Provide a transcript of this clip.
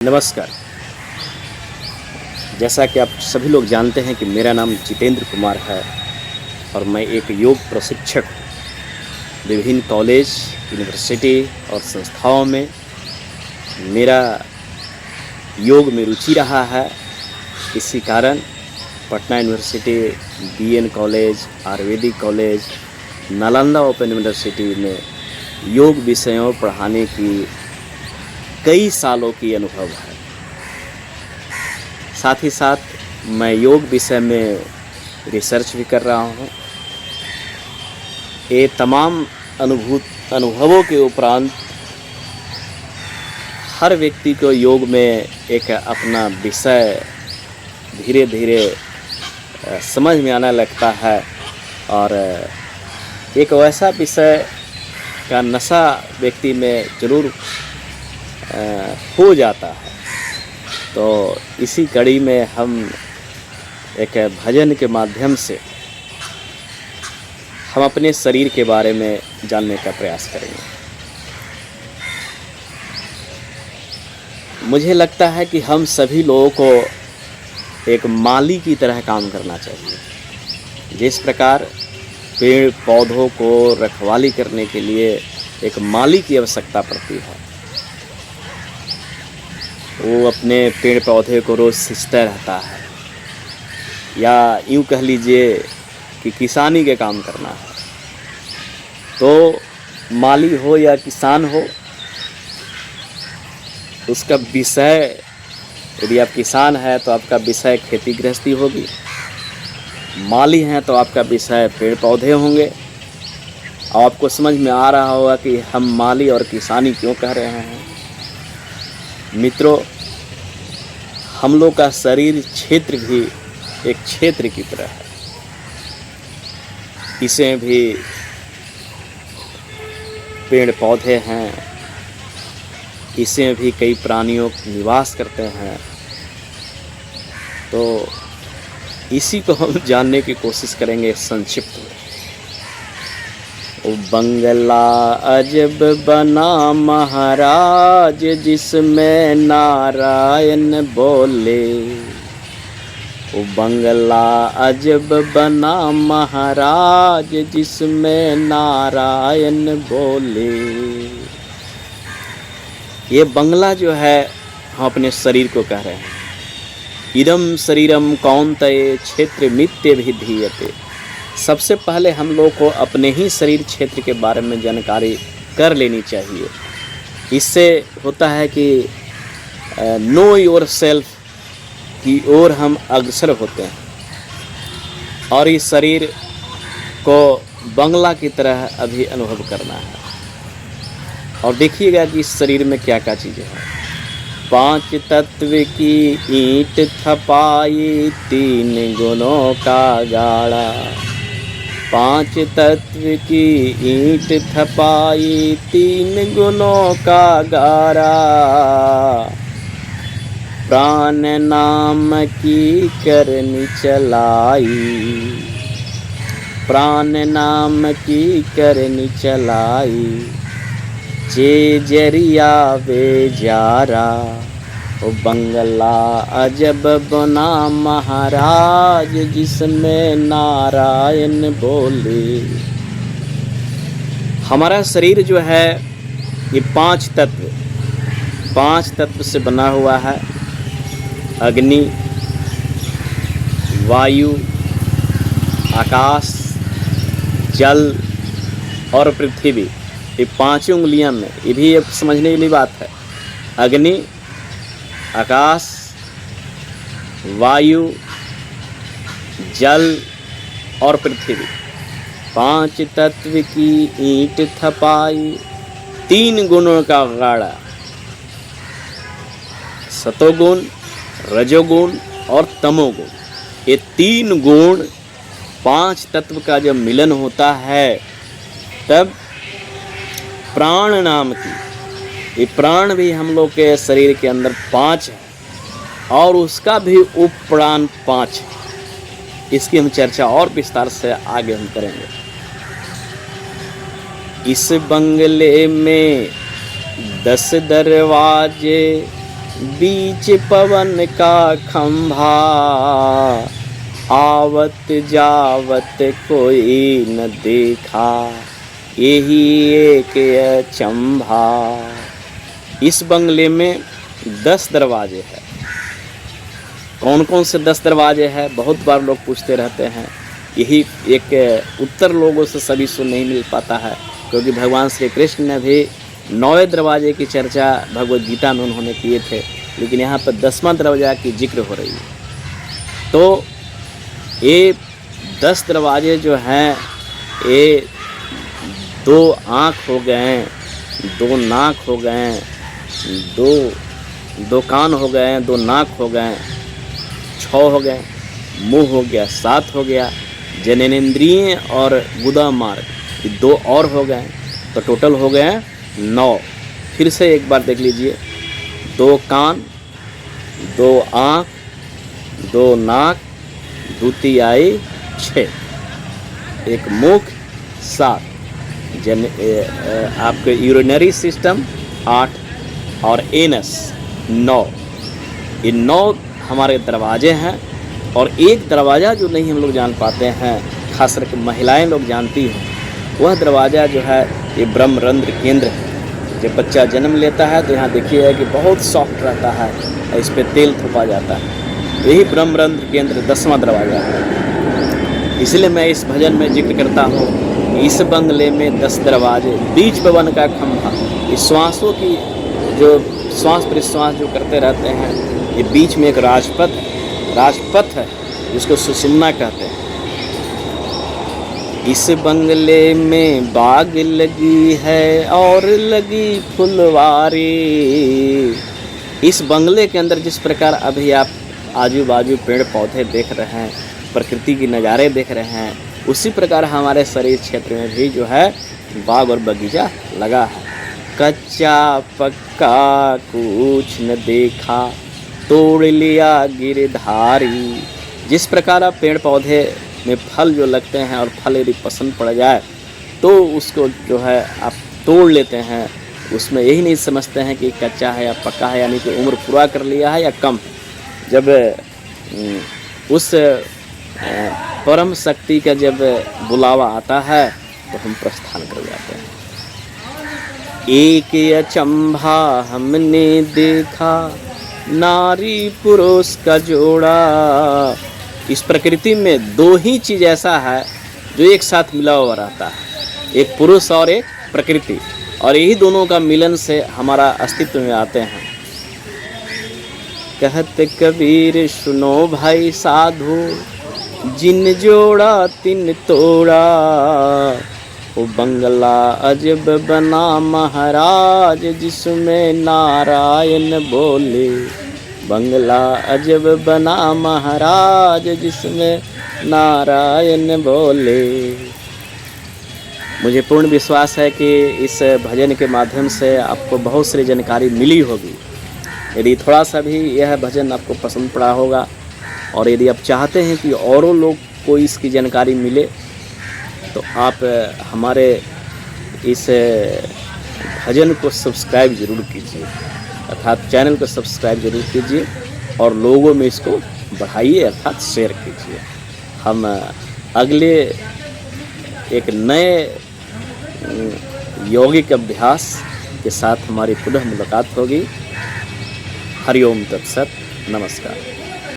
नमस्कार। जैसा कि आप सभी लोग जानते हैं कि मेरा नाम जितेंद्र कुमार है और मैं एक योग प्रशिक्षक हूँ। विभिन्न कॉलेज, यूनिवर्सिटी और संस्थाओं में मेरा योग में रुचि रहा है। इसी कारण Patna university, BN college, ayurvedic college, Nalanda open university में योग विषयों पढ़ाने की कई सालों की अनुभव है। साथ ही साथ मैं योग विषय में रिसर्च भी कर रहा हूँ। ये तमाम अनुभवों के उपरांत हर व्यक्ति को योग में एक अपना विषय धीरे धीरे समझ में आने लगता है और एक वैसा विषय का नशा व्यक्ति में ज़रूर हो जाता है। तो इसी कड़ी में हम एक भजन के माध्यम से हम अपने शरीर के बारे में जानने का प्रयास करेंगे। मुझे लगता है कि हम सभी लोगों को एक माली की तरह काम करना चाहिए। जिस प्रकार पेड़ पौधों को रखवाली करने के लिए एक माली की आवश्यकता पड़ती है, वो अपने पेड़ पौधे को रोज़ सींचता रहता है, या यूँ कह लीजिए कि किसानी के काम करना है। तो माली हो या किसान हो, उसका विषय, यदि आप किसान हैं तो आपका विषय खेती गृहस्थी होगी, माली हैं तो आपका विषय पेड़ पौधे होंगे। और आपको समझ में आ रहा होगा कि हम माली और किसानी क्यों कह रहे हैं। मित्रों, हम लोग का शरीर क्षेत्र भी एक क्षेत्र की तरह है। इसे भी पेड़ पौधे हैं, इसे भी कई प्राणियों निवास करते हैं। तो इसी को हम जानने की कोशिश करेंगे संक्षिप्त में। ओ बंगला अजब बना महाराज, जिसमें नारायण बोले। ओ बंगला अजब बना महाराज, जिसमें नारायण बोले। ये बंगला जो है हम अपने शरीर को कह रहे हैं। इदम शरीरम कौन्तेय क्षेत्र मित्य विधीयते। सबसे पहले हम लोग को अपने ही शरीर क्षेत्र के बारे में जानकारी कर लेनी चाहिए। इससे होता है कि नो योर सेल्फ की ओर हम अग्रसर होते हैं और इस शरीर को बंगला की तरह अभी अनुभव करना है। और देखिएगा कि इस शरीर में क्या क्या चीज़ें हैं। 5 तत्व की ईंट थपाई, 3 गुणों का गाड़ा। 5 तत्व की ईंट थपाई, 3 गुणों का गारा। प्राण नाम की करनी चलाई, प्राण नाम की करनी चलाई। जे जरिया वे जारा। ओ बंगला अजब बना महाराज, जिसमें नारायण बोले। हमारा शरीर जो है ये 5 तत्व से बना हुआ है। अग्नि, वायु, आकाश, जल और पृथ्वी। ये 5 उंगलियां में, ये भी एक समझने वाली बात है। अग्नि, आकाश, वायु, जल और पृथ्वी। 5 तत्व की ईंट थपाई, 3 गुणों का गाड़ा। सतोगुण, रजोगुण और तमोगुण। ये 3 गुण 5 तत्व का जब मिलन होता है तब प्राण नाम की, ये प्राण भी हम लोग के शरीर के अंदर 5 है और उसका भी उपप्राण 5 है। इसकी हम चर्चा और विस्तार से आगे हम करेंगे। इस बंगले में 10 दरवाजे, बीच पवन का खंभा, आवत जावत कोई न देखा, यही एक अचंभा। इस बंगले में 10 दरवाजे हैं। कौन कौन से 10 दरवाजे हैं, बहुत बार लोग पूछते रहते हैं। यही एक उत्तर लोगों से सभी सुन नहीं मिल पाता है, क्योंकि भगवान श्री कृष्ण ने भी 9वें दरवाजे की चर्चा भगवद गीता में उन्होंने किए थे, लेकिन यहाँ पर 10वां दरवाजा की जिक्र हो रही है। तो ये 10 दरवाजे जो हैं, ये 2 आँख हो गए, 2 नाक हो गए, 2 कान हो गए, 2 नाक हो गए, 6 हो गए, मुंह हो गया, 7 हो गया, जननेंद्रिय और गुदा मार्ग 2 और हो गए, तो टोटल हो गए 9। फिर से एक बार देख लीजिए, 2 कान, 2 आँख, 2 नाक, द्वितीयाई 6, एक मुख 7, आपके यूरिनरी सिस्टम 8 और एनस 9। ये 9 हमारे दरवाजे हैं। और एक दरवाज़ा जो नहीं हम लोग जान पाते हैं, खास करके महिलाएं लोग जानती हैं, वह दरवाज़ा जो है ये ब्रह्मरंध्र केंद्र है। जब बच्चा जन्म लेता है तो यहाँ देखिए कि बहुत सॉफ्ट रहता है और इस पर तेल थोपा जाता है। यही ब्रह्मरंध्र केंद्र 10वां दरवाज़ा है। इसलिए मैं इस भजन में जिक्र करता हूँ, इस बंगले में 10 दरवाजे, बीच पवन का खंभा। इस श्वासों की जो श्वास प्रश्वास जो करते रहते हैं, ये बीच में एक राजपथ है जिसको सुषुम्ना कहते हैं। इस बंगले में बाग लगी है और लगी फुलवारी। इस बंगले के अंदर जिस प्रकार अभी आप आजू बाजू पेड़ पौधे देख रहे हैं, प्रकृति के नज़ारे देख रहे हैं, उसी प्रकार हमारे शरीर क्षेत्र में भी जो है बाग और बगीचा लगा है। कच्चा पक्का कुछ न देखा, तोड़ लिया गिरधारी। जिस प्रकार आप पेड़ पौधे में फल जो लगते हैं और फल यदि पसंद पड़ जाए तो उसको जो है आप तोड़ लेते हैं। उसमें यही नहीं समझते हैं कि कच्चा है या पक्का है, यानी कि उम्र पूरा कर लिया है या कम। जब उस परम शक्ति का जब बुलावा आता है तो हम प्रस्थान कर जाते हैं। एक अचंभा हमने देखा, नारी पुरुष का जोड़ा। इस प्रकृति में 2 ही चीज़ ऐसा है जो एक साथ मिला हुआ रहता है, एक पुरुष और एक प्रकृति, और यही दोनों का मिलन से हमारा अस्तित्व में आते हैं। कहते कबीर सुनो भाई साधु, जिन जोड़ा तिन तोड़ा। वो बंगला अजब बना महाराज, जिसमें नारायण बोले। बंगला अजब बना महाराज, जिसमें नारायण बोले। मुझे पूर्ण विश्वास है कि इस भजन के माध्यम से आपको बहुत सारी जानकारी मिली होगी। यदि थोड़ा सा भी यह भजन आपको पसंद पड़ा होगा और यदि आप चाहते हैं कि औरों लोग को इसकी जानकारी मिले, तो आप हमारे इस भजन को सब्सक्राइब ज़रूर कीजिए, अर्थात चैनल को सब्सक्राइब ज़रूर कीजिए और लोगों में इसको बढ़ाइए, अर्थात शेयर कीजिए। हम अगले एक नए यौगिक अभ्यास के साथ हमारी पुनः मुलाकात होगी। हरिओम तत्सत। नमस्कार।